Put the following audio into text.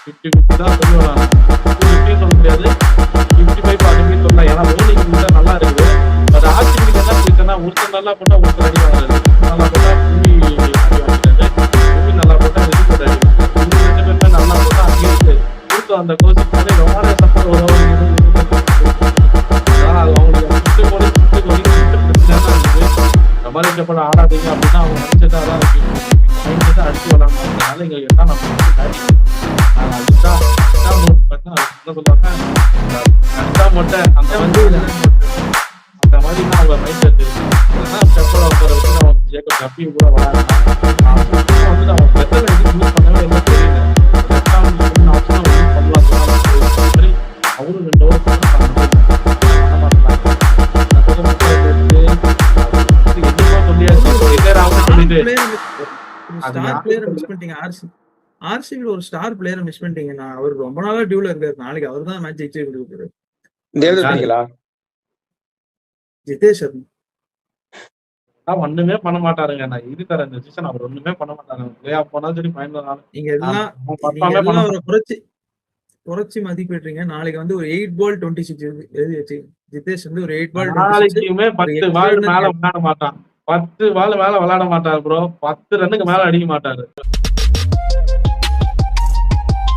50-50 தான் சொல்லுவேன் நானு. 50-50 சொல்ல முடியாது. 55-45 சொல்லலாம். ஏன்னா bowling கூட நல்லா இருக்குது. பட் ஆர்சிபிக்கு என்ன பிரச்சனைனா ஒருத்தர் நல்லா போட்டா ஒருத்தர் அடி வாங்குறாரு. நல்லா போட்டா புவி அடி வாங்குறாரு. புவி நல்லா போட்டா ரிஷிபோட அடி வாங்குறாரு. இவங்க 2 பேருமே நல்லா போட்டா அங்கேயே கொடுத்த அந்த கோச்சிங் வந்து ரொமானிய சப்போர்ட் ஒரு ஓவர் அவங்களுக்கு பிரச்சனை தான் இருக்குது. ரொமானிய சப்போர்ட் ஆடாதீங்க அப்படின்னா அவங்க மைண்ட் தான் இருக்கு. மைண்ட் செட்டை அடிச்சு விளாடணும். அதனால எங்களுக்கு என்ன நம்ம என்ன சொல்லுவாங்க கஷ்டா மொட்டை அந்த வந்து அந்த மாதிரி தான் அவங்க மைண்ட் செட் இருக்கு. பெப்பர் ஆஃபர் வச்சு அவன் ஜேக்கப் கப்பி கூட விளையாடுறான். வந்து அவன் பெட்டர் யூஸ் பண்ணவே என்ன தெரியல. ஆப்ஷன் யூஸ் பண்ணலாம். அவரும் 2 ஓவர் பண்ண ஒரு ஸ்டார் பிளேயரை மிஸ் பண்ணிட்டீங்க. அவர் ரொம்ப நாளா டியூல இருக்காரு. நாளைக்கு அவர் தான் மேட்ச் ஜெயிச்சு கொடுக்குறாரு. ஜிதேஷ் ஒண்ணுமே பண்ண மாட்டாருங்க. நான் இது தரேன் இந்த சீசன் அவர் ஒண்ணுமே பண்ண மாட்டாங்க. பிளே ஆஃப் போனா சரி ஃபைனல் நீங்க எல்லாம் குறைச்சி மதிப்பிடுறீங்க. நாளைக்கு வந்து ஒரு 8 பால் 26 எழுதி வச்சு ஜிதேஷ் வந்து ஒரு 8 பால் நாளைக்குமே 10 பால் மேல விளையாட மாட்டான். 10 பால் மேல விளையாட மாட்டாரு ப்ரோ. 10 ரன்னுக்கு மேல அடிக்க மாட்டாரு.